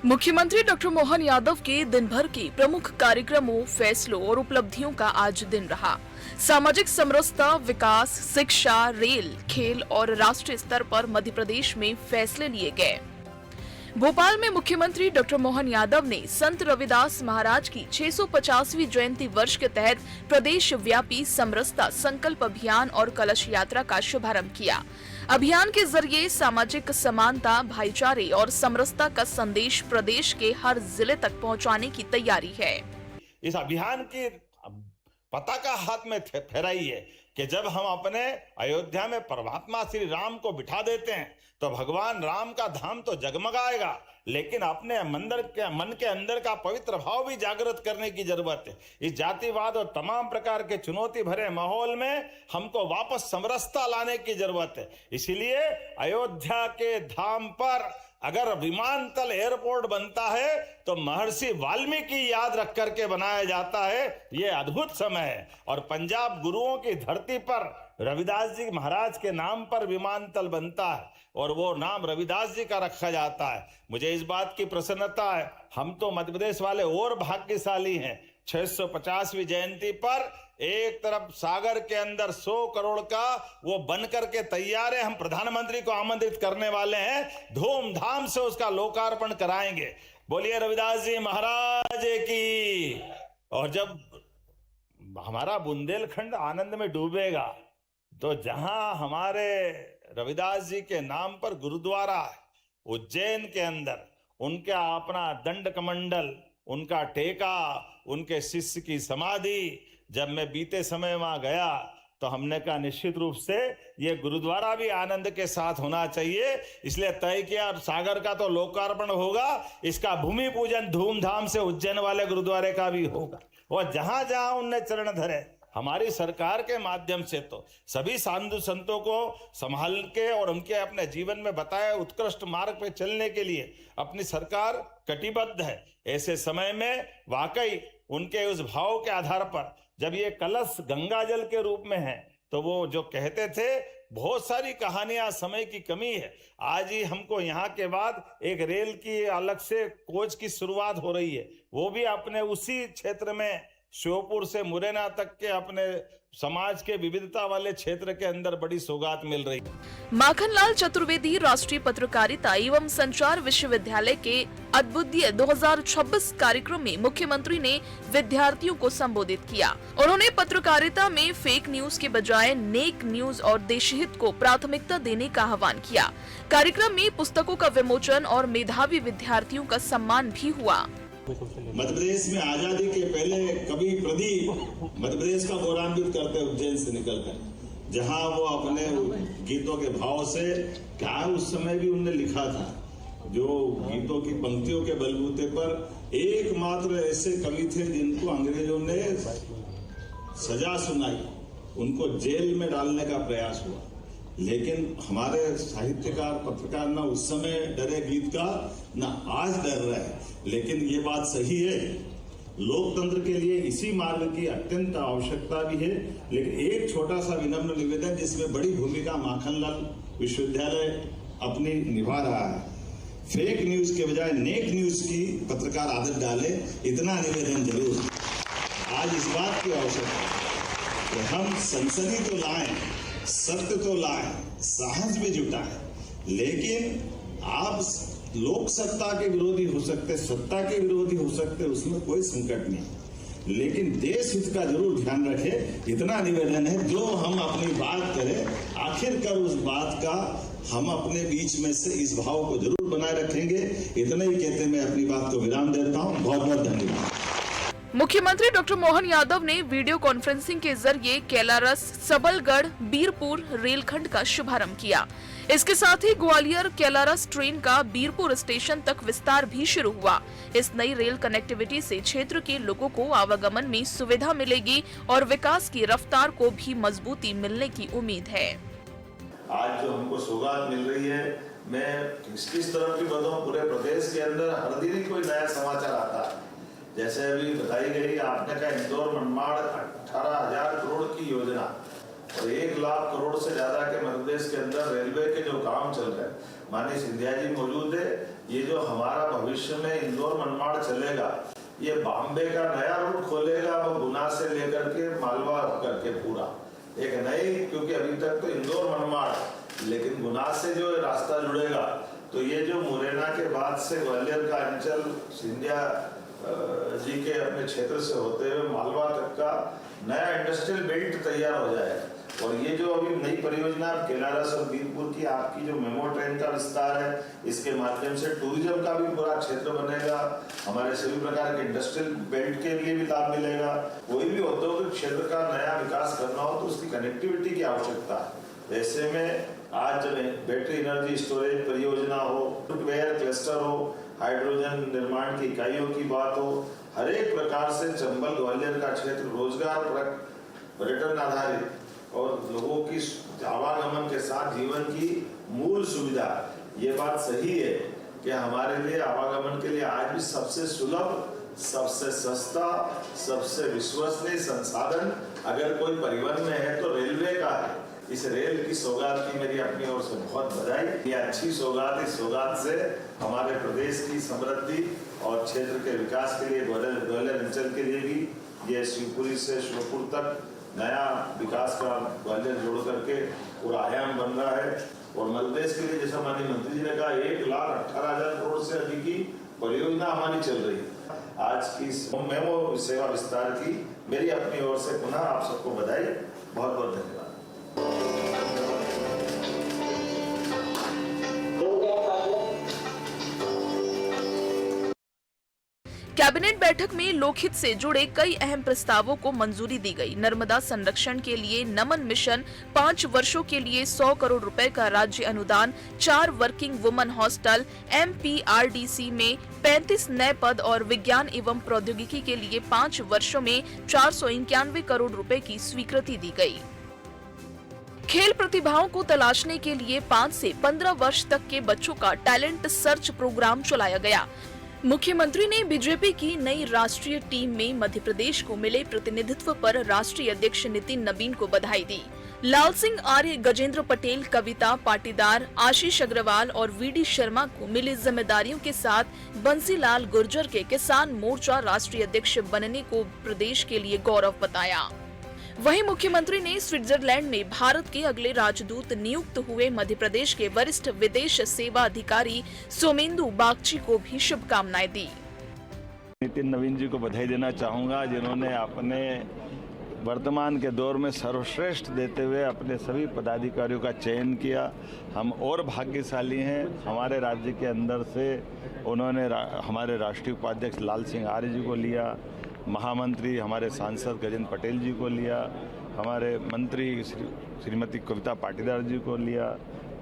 मुख्यमंत्री डॉक्टर मोहन यादव के दिन भर के प्रमुख कार्यक्रमों, फैसलों और उपलब्धियों का आज दिन रहा। सामाजिक समरसता, विकास, शिक्षा, रेल, खेल और राष्ट्रीय स्तर पर मध्य प्रदेश में फैसले लिए गए। भोपाल में मुख्यमंत्री डॉक्टर मोहन यादव ने संत रविदास महाराज की 650वीं जयंती वर्ष के तहत प्रदेश व्यापी समरसता संकल्प अभियान और कलश यात्रा का शुभारंभ किया। अभियान के जरिए सामाजिक समानता, भाईचारे और समरसता का संदेश प्रदेश के हर जिले तक पहुंचाने की तैयारी है। इस अभियान की पताका हाथ में फहराई है कि जब हम अपने अयोध्या में परमात्मा श्री राम को बिठा देते हैं तो भगवान राम का धाम तो जगमगाएगा, लेकिन अपने मन के अंदर का पवित्र भाव भी जागृत करने की जरूरत है। इस जातिवाद और तमाम प्रकार के चुनौती भरे माहौल में हमको वापस समरसता लाने की जरूरत है। इसीलिए अयोध्या के धाम पर अगर विमानतल एयरपोर्ट बनता है तो महर्षि वाल्मीकि याद रख करके बनाया जाता है। ये अद्भुत समय है और पंजाब गुरुओं की धरती पर रविदास जी महाराज के नाम पर विमानतल बनता है और वो नाम रविदास जी का रखा जाता है। मुझे इस बात की प्रसन्नता है, हम तो मध्य प्रदेश वाले और भाग्यशाली हैं। 650वीं जयंती पर एक तरफ सागर के अंदर 100 करोड़ का वो बन करके तैयार है। हम प्रधानमंत्री को आमंत्रित करने वाले हैं, धूमधाम से उसका लोकार्पण कराएंगे। बोलिए रविदास जी महाराज की। और जब हमारा बुंदेलखंड आनंद में डूबेगा तो जहां हमारे रविदास जी के नाम पर गुरुद्वारा है उज्जैन के अंदर, उनका अपना दंड कमंडल, उनका टेका, उनके शिष्य की समाधि, जब मैं बीते समय वहां गया तो हमने कहा निश्चित रूप से ये गुरुद्वारा भी आनंद के साथ होना चाहिए। इसलिए तय किया सागर का तो लोकार्पण होगा, इसका भूमि पूजन धूमधाम से उज्जैन वाले गुरुद्वारे का भी होगा। और जहां जहां उनने चरण धरे हमारी सरकार के माध्यम से तो सभी साधु संतों को संभाल के और उनके अपने जीवन में बताए उत्कृष्ट मार्ग पे चलने के लिए अपनी सरकार कटिबद्ध है। ऐसे समय में वाकई उनके उस भाव के आधार पर जब ये कलश गंगा जल के रूप में है तो वो जो कहते थे बहुत सारी कहानियां, समय की कमी है। आज ही हमको यहाँ के बाद एक रेल की अलग से कोच की शुरुआत हो रही है, वो भी अपने उसी क्षेत्र में श्योपुर से मुरैना तक के अपने समाज के विविधता वाले क्षेत्र के अंदर बड़ी सौगात मिल रही है। माखनलाल चतुर्वेदी राष्ट्रीय पत्रकारिता एवं संचार विश्वविद्यालय के अद्भुतीय 2026 कार्यक्रम में मुख्यमंत्री ने विद्यार्थियों को संबोधित किया। उन्होंने पत्रकारिता में फेक न्यूज के बजाय नेक न्यूज और देशहित को प्राथमिकता देने का आह्वान किया। कार्यक्रम में पुस्तकों का विमोचन और मेधावी विद्यार्थियों का सम्मान भी हुआ। मध्य प्रदेश में आजादी के पहले कवि प्रदीप मध्य प्रदेश का गौरवान्वित करते उज्जैन से निकलकर, जहां वो अपने गीतों के भाव से क्या उस समय भी उन्होंने लिखा था, जो गीतों की पंक्तियों के बलबूते पर एकमात्र ऐसे कवि थे जिनको अंग्रेजों ने सजा सुनाई, उनको जेल में डालने का प्रयास हुआ। लेकिन हमारे साहित्यकार, पत्रकार ना उस समय डरे गीत का, ना आज डर रहे हैं। लेकिन ये बात सही है, लोकतंत्र के लिए इसी मार्ग की अत्यंत आवश्यकता भी है। लेकिन एक छोटा सा विनम्र निवेदन जिसमें बड़ी भूमिका माखनलाल विश्वविद्यालय अपनी निभा रहा है, फेक न्यूज के बजाय नेक न्यूज की पत्रकार आदत डाले, इतना निवेदन जरूर। आज इस बात की आवश्यकता है कि हम सनसनी तो लाएं, सत्य तो लाएं, साहस भी जुटाएं, लेकिन आप लोक सत्ता के विरोधी हो सकते, सत्ता के विरोधी हो सकते, उसमें कोई संकट नहीं, लेकिन देश हित का जरूर ध्यान रखें। इतना निवेदन है, जो हम अपनी बात करें आखिरकार उस बात का हम अपने बीच में से इस भाव को जरूर बनाए रखेंगे। इतना ही कहते मैं अपनी बात को विराम देता हूँ। बहुत बहुत धन्यवाद। मुख्यमंत्री डॉक्टर मोहन यादव ने वीडियो कॉन्फ्रेंसिंग के जरिए कैलारस, सबलगढ़, बीरपुर रेलखंड का शुभारंभ किया। इसके साथ ही ग्वालियर कैलारस ट्रेन का बीरपुर स्टेशन तक विस्तार भी शुरू हुआ। इस नई रेल कनेक्टिविटी से क्षेत्र के लोगों को आवागमन में सुविधा मिलेगी और विकास की रफ्तार को भी मजबूती मिलने की उम्मीद है। आज जो हमको सौगात मिल रही है, मैं किस तरह की बताऊं, पूरे प्रदेश के अंदर हर दिन ही कोई नया समाचार आता है। जैसे अभी बताई गई, आपने कहा इंदौर मनमाड़ 18,000 करोड़ की योजना और 1 लाख करोड़ से ज्यादा के मध्य प्रदेश के अंदर रेलवे के जो काम चल रहे हैं, माननीय सिंधिया जी मौजूद है, ये जो हमारा भविष्य में इंदौर मनमाड़ चलेगा, ये बॉम्बे का नया रूट खोलेगा, वो गुना से लेकर के मालवा करके पूरा एक नई, क्योंकि अभी तक तो इंदौर मनमाड़, लेकिन गुना से जो रास्ता जुड़ेगा तो ये जो मुरैना के बाद से ग्वालियर का अंचल सिंधिया जी के अपने क्षेत्र से होते हुए मालवा तक का नया इंडस्ट्रियल बेल्ट तैयार हो जाएगा। और ये जो अभी नई परियोजना केलारस और बीरपुर की आपकी जो मेमो ट्रेन का विस्तार है, इसके माध्यम से टूरिज्म का भी पूरा क्षेत्र बनेगा, हमारे सभी प्रकार के इंडस्ट्रियल बेल्ट के लिए भी लाभ मिलेगा। कोई भी औद्योगिक क्षेत्र का नया विकास करना हो तो उसकी कनेक्टिविटी की आवश्यकता है। ऐसे में आज जब बैटरी एनर्जी स्टोरेज परियोजना हो, फुटवेयर क्लस्टर हो, हाइड्रोजन निर्माण की इकाइयों की बात हो, हर एक प्रकार से चंबल ग्वालियर का क्षेत्र रोजगार पर्यटन आधारित और लोगों की आवागमन के साथ जीवन की मूल सुविधा, ये बात सही है कि हमारे लिए आवागमन के लिए आज भी सबसे सुलभ, सबसे सस्ता, सबसे विश्वसनीय संसाधन अगर कोई परिवहन में है तो रेलवे का है। इस रेल की सौगात की मेरी अपनी ओर से बहुत बधाई। ये अच्छी सौगात, इस सौगात से हमारे प्रदेश की समृद्धि और क्षेत्र के विकास के लिए, ग्वालियर अंचल के लिए भी ये शिवपुरी से श्योपुर तक नया विकास का ग्वालियर जोड़ करके पूरा आयाम बन रहा है। और मध्य प्रदेश के लिए जैसा माननीय मंत्री जी ने कहा 1,18,000 करोड़ से अधिक की परियोजना हमारी चल रही है। आज की मेमो सेवा विस्तार की मेरी अपनी ओर से पुनः आप सबको बधाई, बहुत बहुत धन्यवाद। कैबिनेट बैठक में लोकहित से जुड़े कई अहम प्रस्तावों को मंजूरी दी गई। नर्मदा संरक्षण के लिए नमन मिशन, 5 वर्षों के लिए 100 करोड़ रुपए का राज्य अनुदान, 4 वर्किंग वुमन हॉस्टल, MPRDC में 35 नए पद और विज्ञान एवं प्रौद्योगिकी के लिए 5 वर्षों में 491 करोड़ रुपए की स्वीकृति दी गई। खेल प्रतिभाओं को तलाशने के लिए 5 से 15 वर्ष तक के बच्चों का टैलेंट सर्च प्रोग्राम चलाया गया। मुख्यमंत्री ने बीजेपी की नई राष्ट्रीय टीम में मध्य प्रदेश को मिले प्रतिनिधित्व पर राष्ट्रीय अध्यक्ष नितिन नवीन को बधाई दी। लाल सिंह आर्य, गजेंद्र पटेल, कविता पाटीदार, आशीष अग्रवाल और VD शर्मा को मिली जिम्मेदारियों के साथ बंसीलाल गुर्जर के किसान मोर्चा राष्ट्रीय अध्यक्ष बनने को प्रदेश के लिए गौरव बताया। वहीं मुख्यमंत्री ने स्विट्जरलैंड में भारत के अगले राजदूत नियुक्त हुए मध्य प्रदेश के वरिष्ठ विदेश सेवा अधिकारी सोमेंदु बागची को भी शुभकामनाएं दी। नितिन नवीन जी को बधाई देना चाहूँगा, जिन्होंने अपने वर्तमान के दौर में सर्वश्रेष्ठ देते हुए अपने सभी पदाधिकारियों का चयन किया। हम और भाग्यशाली हैं, हमारे राज्य के अंदर से उन्होंने हमारे राष्ट्रीय उपाध्यक्ष लाल सिंह आर्य जी को लिया, महामंत्री हमारे सांसद गजेंद्र पटेल जी को लिया, हमारे मंत्री श्रीमती कविता पाटीदार जी को लिया,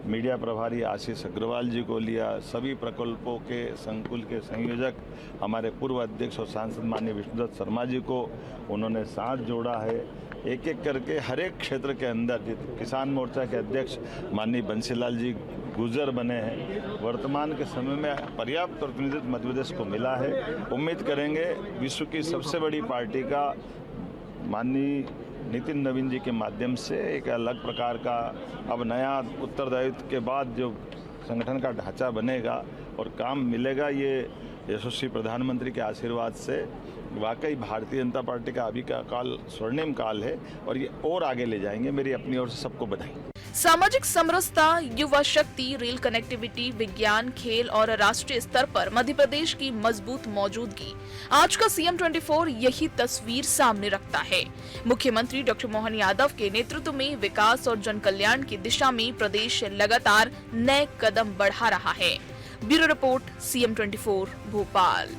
मीडिया प्रभारी आशीष अग्रवाल जी को लिया, सभी प्रकल्पों के संकुल के संयोजक हमारे पूर्व अध्यक्ष और सांसद माननीय विष्णुदत्त शर्मा जी को उन्होंने साथ जोड़ा है। एक एक करके हर एक क्षेत्र के अंदर किसान मोर्चा के अध्यक्ष माननीय बंसीलाल जी गुर्जर बने हैं। वर्तमान के समय में पर्याप्त प्रतिनिधित्व मध्य प्रदेश को मिला है। उम्मीद करेंगे विश्व की सबसे बड़ी पार्टी का माननीय नितिन नवीन जी के माध्यम से एक अलग प्रकार का अब नया उत्तरदायित्व के बाद जो संगठन का ढांचा बनेगा और काम मिलेगा, ये यशस्वी प्रधानमंत्री के आशीर्वाद से वाकई भारतीय जनता पार्टी का अभी का काल स्वर्णिम काल है और ये और आगे ले जाएंगे। मेरी अपनी ओर से सबको बधाई। सामाजिक समरसता, युवा शक्ति, रेल कनेक्टिविटी, विज्ञान, खेल और राष्ट्रीय स्तर पर मध्य प्रदेश की मजबूत मौजूदगी, आज का CM 24 यही तस्वीर सामने रखता है। मुख्यमंत्री डॉक्टर मोहन यादव के नेतृत्व में विकास और जन कल्याण की दिशा में प्रदेश लगातार नए कदम बढ़ा रहा है। Bureau report, CM 24 Bhopal.